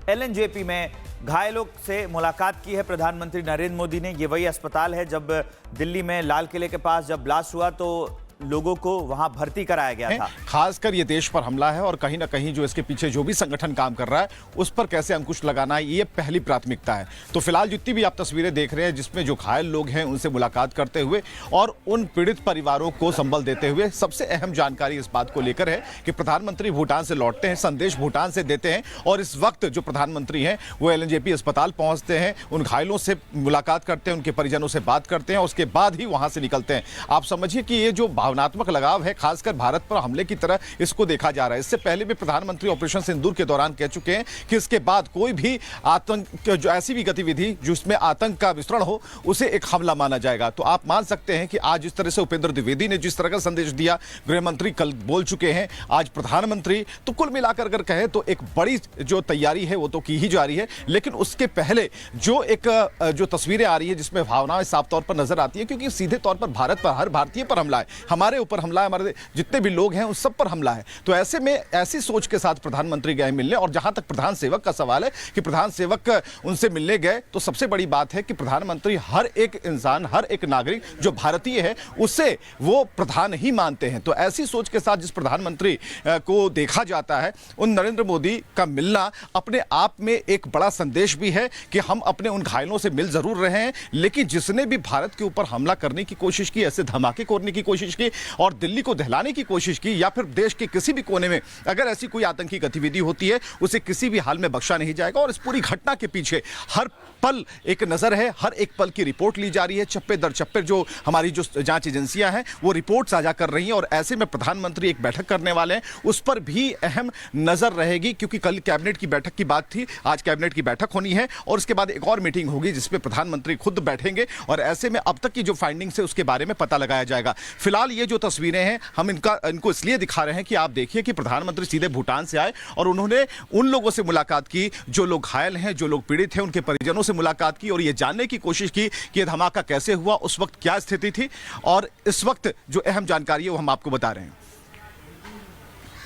LNJP में घायलों से मुलाकात की है प्रधानमंत्री नरेंद्र मोदी ने। ये वही अस्पताल है जब दिल्ली में लाल किले के पास जब ब्लास्ट हुआ तो लोगों को वहां भर्ती कराया गया था। खासकर ये देश पर हमला है और कहीं ना कहीं जो इसके पीछे जो भी संगठन काम कर रहा है उस पर कैसे अंकुश लगाना है, ये पहली प्राथमिकता है। तो फिलहाल जितनी भी आप तस्वीरें देख रहे हैं जिसमें जो घायल लोग हैं उनसे मुलाकात करते हुए और उन पीड़ित परिवारों को संबल देते हुए सबसे अहम जानकारी इस बात को लेकर है कि प्रधानमंत्री भूटान से लौटते हैं, संदेश भूटान से देते हैं और इस वक्त जो प्रधानमंत्री हैं वो एलएनजेपी अस्पताल पहुंचते हैं, उन घायलों से मुलाकात करते हैं, उनके परिजनों से बात करते हैं और उसके बाद ही वहां से निकलते हैं। आप समझिए कि ये जो भावनात्मक लगाव है खासकर भारत पर हमले की तरह इसको देखा जा रहा है। इससे पहले भी प्रधानमंत्री ऑपरेशन सिंदूर के दौरान कह चुके हैं कि इसके बाद कोई भी आतंक जो ऐसी भी गतिविधि जिसमें आतंक का विस्तरण हो उसे एक हमला माना जाएगा। तो आप मान सकते हैं कि आज इस तरह से उपेंद्र द्विवेदी ने जिस तरह का संदेश दिया, गृह मंत्री कल बोल चुके हैं, आज प्रधानमंत्री, तो कुल मिलाकर अगर कहें तो एक बड़ी जो तैयारी है वो तो की ही जा रही है। लेकिन उसके पहले जो तस्वीरें आ रही है जिसमें भावनाएं साफ तौर पर नजर आती है, क्योंकि सीधे तौर पर भारत पर, हर भारतीय पर हमला है, हमारे ऊपर हमला है, हमारे जितने भी लोग हैं उन सब पर हमला है। तो ऐसे में ऐसी सोच के साथ प्रधानमंत्री गए मिलने। और जहां तक प्रधान सेवक का सवाल है कि प्रधान सेवक उनसे मिलने गए, तो सबसे बड़ी बात है कि प्रधानमंत्री हर एक इंसान, हर एक नागरिक जो भारतीय है उसे वो प्रधान ही मानते हैं। तो ऐसी सोच के साथ जिस प्रधानमंत्री को देखा जाता है, उन नरेंद्र मोदी का मिलना अपने आप में एक बड़ा संदेश भी है कि हम अपने उन घायलों से मिल जरूर रहे हैं, लेकिन जिसने भी भारत के ऊपर हमला करने की कोशिश की, ऐसे धमाके करने की कोशिश की और दिल्ली को दहलाने की कोशिश की, या फिर देश के किसी भी कोने में अगर ऐसी कोई आतंकी गतिविधि होती है उसे किसी भी हाल में बख्शा नहीं जाएगा। और इस पूरी घटना के पीछे हर पल एक नजर है, हर एक पल की रिपोर्ट ली जा रही है। चप्पे दर चप्पे जो हमारी जो जांच एजेंसियां हैं वो रिपोर्ट साझा कर रही हैं और ऐसे में प्रधानमंत्री एक बैठक करने वाले हैं, उस पर भी अहम नजर रहेगी। क्योंकि कल कैबिनेट की बैठक की बात थी, आज कैबिनेट की बैठक होनी है और उसके बाद एक और मीटिंग होगी जिसमें प्रधानमंत्री खुद बैठेंगे और ऐसे में अब तक की जो फाइंडिंग्स है उसके बारे में पता लगाया जाएगा। फिलहाल ये जो तस्वीरें हैं हम इनको इसलिए दिखा रहे हैं कि आप देखिए कि प्रधानमंत्री सीधे भूटान से आए और उन्होंने उन लोगों से मुलाकात की जो लोग घायल हैं, जो लोग पीड़ित हैं, उनके परिजनों से मुलाकात की और ये जानने की कोशिश की कि यह धमाका कैसे हुआ, उस वक्त क्या स्थिति थी। और इस वक्त जो अहम जानकारी है वो हम आपको बता रहे हैं।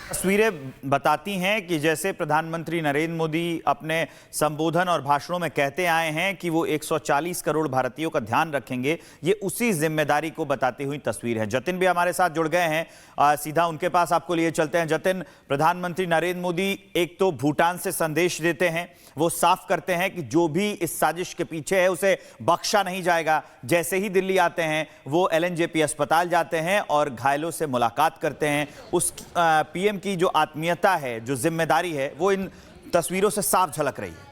तस्वीरें बताती हैं कि जैसे प्रधानमंत्री नरेंद्र मोदी अपने संबोधन और भाषणों में कहते आए हैं कि वो 140 करोड़ भारतीयों का ध्यान रखेंगे, ये उसी जिम्मेदारी को बताती हुई तस्वीर है। जतिन भी हमारे साथ जुड़ गए हैं, सीधा उनके पास आपको लिए चलते हैं। जतिन, प्रधानमंत्री नरेंद्र मोदी एक तो भूटान से संदेश देते हैं, वो साफ करते हैं कि जो भी इस साजिश के पीछे है उसे बख्शा नहीं जाएगा। जैसे ही दिल्ली आते हैं वो एलएनजेपी अस्पताल जाते हैं और घायलों से मुलाकात करते हैं। उस पीएम की जो आत्मीयता है, जो जिम्मेदारी है, वो इन तस्वीरों से साफ झलक रही है।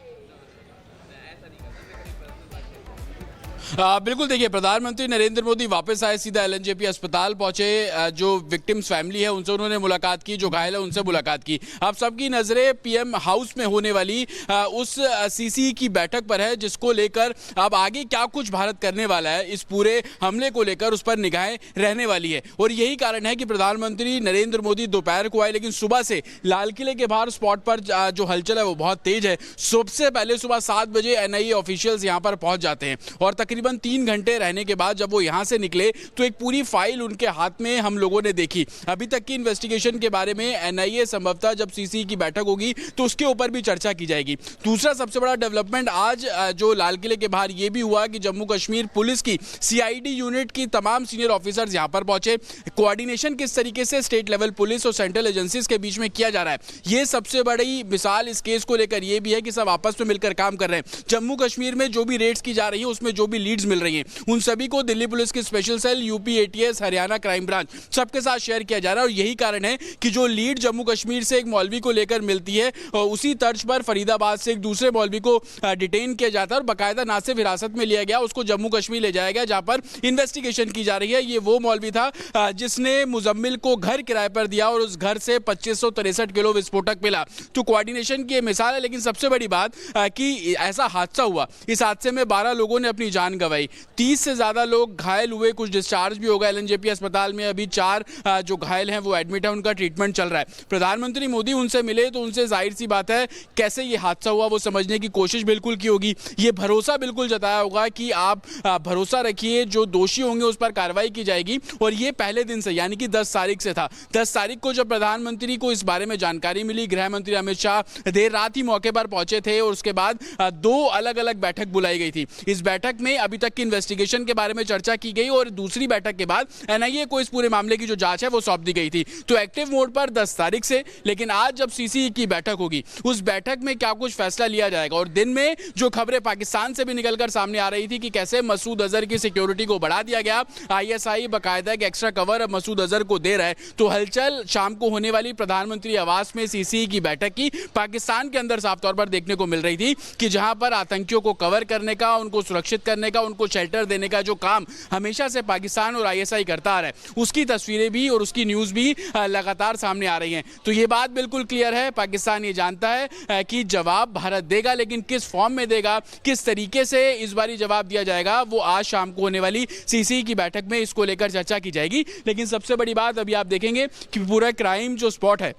बिल्कुल, देखिए प्रधानमंत्री नरेंद्र मोदी वापस आए, सीधा एलएनजेपी अस्पताल पहुंचे, जो विक्टिम्स फैमिली है उनसे उन्होंने मुलाकात की, जो घायल है उनसे मुलाकात की। अब सबकी नजरें पीएम हाउस में होने वाली उस सीसी की बैठक पर है जिसको लेकर अब आगे क्या कुछ भारत करने वाला है, इस पूरे हमले को लेकर उस पर निगाहें रहने वाली है। और यही कारण है कि प्रधानमंत्री नरेंद्र मोदी दोपहर को आए, लेकिन सुबह से लाल किले के बाहर स्पॉट पर जो हलचल है वो बहुत तेज है। सबसे पहले सुबह 7 बजे एनआईए ऑफिशियल्स यहां पर पहुंच जाते हैं और तकरीबन 3 घंटे रहने के बाद जब वो यहां से निकले तो एक पूरी फाइल उनके हाथ में हम लोगों ने देखी। अभी तक की इन्वेस्टिगेशन के बारे में एनआईए संभवतः जब सीसी की बैठक होगी तो उसके ऊपर भी चर्चा की जाएगी। दूसरा सबसे बड़ा डेवलपमेंट आज जो लाल किले के बाहर ये भी हुआ कि जम्मू कश्मीर पुलिस की सीआईडी यूनिट की तमाम सीनियर ऑफिसर्स यहां पर पहुंचे। कोऑर्डिनेशन किस तरीके से स्टेट लेवल पुलिस और सेंट्रल एजेंसीज के बीच में किया जा रहा है, ये सबसे बड़ी मिसाल इस केस को लेकर ये भी है कि सब आपस में मिलकर काम कर रहे हैं। जम्मू कश्मीर में जो भी रेड्स की जा रही है उसमें जो भी लीड्स मिल रही हैं उन सभी को दिल्ली पुलिस की special cell, UP ATS, Haryana crime branch सबके साथ शेयर किया जा रहा है। और यही कारण है कि जो लीड जम्मू कश्मीर से एक मौलवी को लेकर मिलती है और उसी तर्ज पर फरीदाबाद से एक दूसरे मौलवी को डिटेन किया जाता है और बाकायदा ना सिर्फ हिरासत में लिया गया, उसको जम्मू कश्मीर ले जाया गया जहां पर इन्वेस्टिगेशन की जा रही है। ये वो मौलवी था जिसने मुजम्मिल को घर किराए पर दिया और उस घर से 2563 किलो विस्फोटक मिला। तो कोऑर्डिनेशन की मिसाल है। लेकिन सबसे बड़ी बात कि ऐसा हादसा हुआ, इस हादसे में 12 लोगों ने अपनी जान जान गंवाई, 30 से ज्यादा लोग घायल हुए, कुछ डिस्चार्ज भी होगा एलएनजेपी अस्पताल में। अभी 4 जो घायल हैं वो एडमिट है, उनका ट्रीटमेंट चल रहा है। प्रधानमंत्री मोदी उनसे मिले तो उनसे जाहिर सी बात है कैसे ये हादसा हुआ वो समझने की कोशिश बिल्कुल की होगी। ये भरोसा बिल्कुल जताया होगा कि आप भरोसा रखिए, जो दोषी होंगे उस पर कार्रवाई की जाएगी। और ये पहले दिन से यानी कि 10 तारीख से था। 10 तारीख को जब प्रधानमंत्री को इस बारे में जानकारी मिली, गृह मंत्री अमित शाह देर रात ही मौके पर पहुंचे थे और उसके बाद 2 अलग अलग बैठक बुलाई गई थी। इस बैठक में अभी तक की इन्वेस्टिगेशन के बारे में चर्चा की गई और दूसरी बैठक के बाद एनआईए को इस पूरे मामले की जो जांच है वो सौंप दी गई थी। तो एक्टिव मोड पर 10 तारीख से, लेकिन आज जब सीसीई की बैठक होगी उस बैठक में क्या कुछ फैसला लिया जाएगा। और दिन में जो खबरें पाकिस्तान से भी निकलकर सामने आ रही थी कि कैसे मसूद अजहर की सिक्योरिटी को बढ़ा दिया गया, आईएसआई बाकायदा एक एक्स्ट्रा कवर अब मसूद अजहर को दे रहा है। तो हलचल शाम को होने वाली प्रधानमंत्री आवास में सीसीई की बैठक की पाकिस्तान के अंदर साफ तौर पर देखने को मिल रही थी कि जहां पर आतंकियों को कवर करने का, उनको सुरक्षित करने का, उनको शेल्टर देने का जो काम हमेशा से पाकिस्तान और आईएसआई करता आ रहा है, उसकी तस्वीरें भी और उसकी न्यूज भी लगातार सामने आ रही हैं। तो ये बात बिल्कुल क्लियर है, पाकिस्तान ये जानता है कि जवाब भारत देगा, लेकिन किस फॉर्म में देगा, किस तरीके से इस बारी जवाब दिया जाएगा, वो आज शाम को होने वाली सीसीई की बैठक में इसको लेकर चर्चा की जाएगी। लेकिन सबसे बड़ी बात अभी आप देखेंगे कि पूरा क्राइम जो स्पॉट है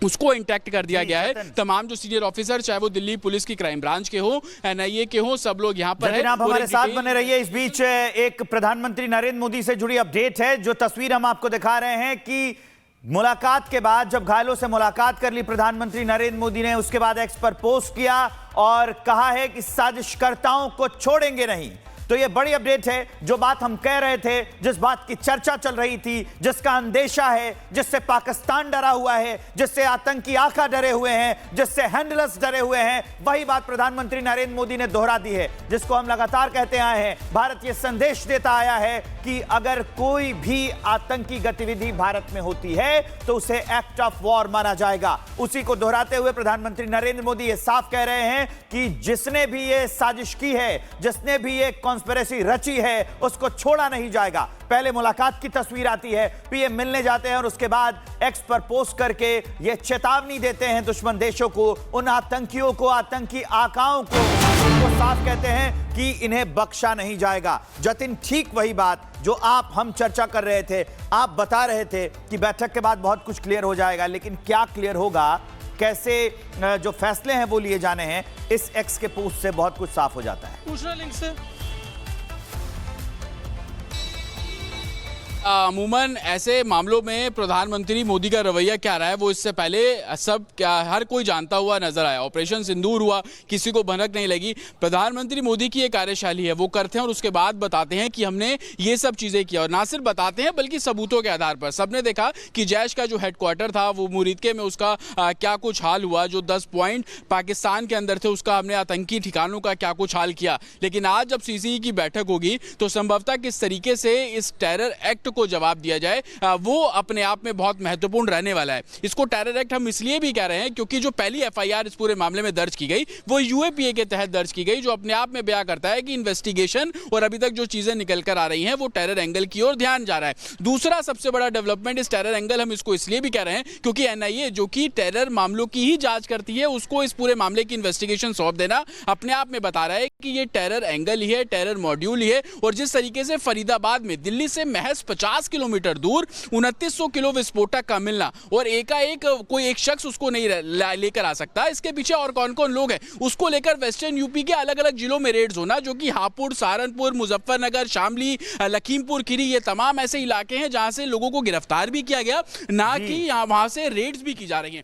उसको इंटैक्ट कर दिया गया है। तमाम जो सीनियर ऑफिसर, चाहे वो दिल्ली पुलिस की क्राइम ब्रांच के हो, एनआईए के हो, सब लोग यहाँ पर हैं। आप हमारे साथ बने रहिए। इस बीच एक प्रधानमंत्री नरेंद्र मोदी से जुड़ी अपडेट है। जो तस्वीर हम आपको दिखा रहे हैं कि मुलाकात के बाद जब घायलों से मुलाकात कर ली प्रधानमंत्री नरेंद्र मोदी ने, उसके बाद एक्स पर पोस्ट किया और कहा है कि साजिशकर्ताओं को छोड़ेंगे नहीं। तो ये बड़ी अपडेट है। जो बात हम कह रहे थे, जिस बात की चर्चा चल रही थी, जिसका अंदेशा है, जिससे पाकिस्तान डरा हुआ है, जिससे आतंकी आका डरे हुए हैं, जिससे हैंडलर्स डरे हुए हैं, वही बात प्रधानमंत्री नरेंद्र मोदी ने दोहरा दी है, जिसको हम लगातार कहते आए हैं। भारत ये संदेश देता आया है कि अगर कोई भी आतंकी गतिविधि भारत में होती है तो उसे एक्ट ऑफ वॉर माना जाएगा। उसी को दोहराते हुए प्रधानमंत्री नरेंद्र मोदी ये साफ कह रहे हैं कि जिसने भी ये साजिश की है, जिसने भी ये कॉन्स्पिरेसी रची है, उसको छोड़ा नहीं जाएगा। पहले मुलाकात की तस्वीर आती है, पीएम मिलने जाते हैं और उसके बाद एक्स पर पोस्ट करके ये चेतावनी देते हैं दुश्मन देशों को, उन आतंकियों को, आतंकी आकाओं को, उनको साफ कहते हैं कि इन्हें बख्शा नहीं जाएगा। जतिन, ठीक वही बात जो हम चर्चा कर रहे थे, आप बता रहे थे कि बैठक के बाद बहुत कुछ क्लियर हो जाएगा, लेकिन क्या क्लियर होगा, कैसे जो फैसले हैं वो लिए जाने हैं, इस एक्स के पोस्ट से बहुत कुछ साफ हो जाता है। दूसरा लिंक से अमूमन ऐसे मामलों में प्रधानमंत्री मोदी का रवैया क्या रहा है वो इससे पहले हर कोई जानता हुआ नजर आया। ऑपरेशन सिंदूर हुआ, किसी को भनक नहीं लगी। प्रधानमंत्री मोदी की एक कार्यशैली है, वो करते हैं और उसके बाद बताते हैं कि हमने ये सब चीजें किया। और ना सिर्फ बताते हैं बल्कि सबूतों के आधार पर। सबने देखा कि जैश का जो हेडक्वार्टर था वो मुरीदके में, उसका क्या कुछ हाल हुआ। जो 10 पॉइंट पाकिस्तान के अंदर थे उसका हमने आतंकी ठिकानों का क्या कुछ हाल किया। लेकिन आज जब सीसीई की बैठक होगी तो संभवतः किस तरीके से इस टेरर एक्ट को जवाब दिया जाए वो अपने आप में बहुत महत्वपूर्ण रहने वाला है। इसको टेरर एक्ट हम इसलिए भी कह रहे हैं क्योंकि जो पहली एफआईआर इस पूरे मामले में दर्ज की गई वो यूएपीए के तहत दर्ज की गई, जो अपने आप में बयां करता है कि इन्वेस्टिगेशन और अभी तक जो चीजें निकल कर आ रही हैं वो टेरर एंगल की ओर ध्यान जा रहा है। दूसरा सबसे बड़ा डेवलपमेंट इस टेरर एंगल, हम इसको इसलिए भी कह रहे हैं क्योंकि एनआईए जो कि टेरर मामलों की ही जांच करती है, उसको इस पूरे मामले की इन्वेस्टिगेशन सौंप देना अपने आप में बता रहा है कि ये टेरर एंगल ही है, टेरर मॉड्यूल ही है। और जिस तरीके से फरीदाबाद में दिल्ली से महज 50 किलोमीटर दूर 2900 किलो विस्फोटक का मिलना और एकाएक कोई एक शख्स उसको नहीं लेकर आ सकता, इसके पीछे और कौन कौन लोग हैं उसको लेकर वेस्टर्न यूपी के अलग अलग जिलों में रेड्स होना, जो कि हापुड़, सहारनपुर, मुजफ्फरनगर, शामली, लखीमपुर खीरी, ये तमाम ऐसे इलाके हैं जहां से लोगों को गिरफ्तार भी किया गया, ना कि वहां से रेड्स भी की जा रही हैं।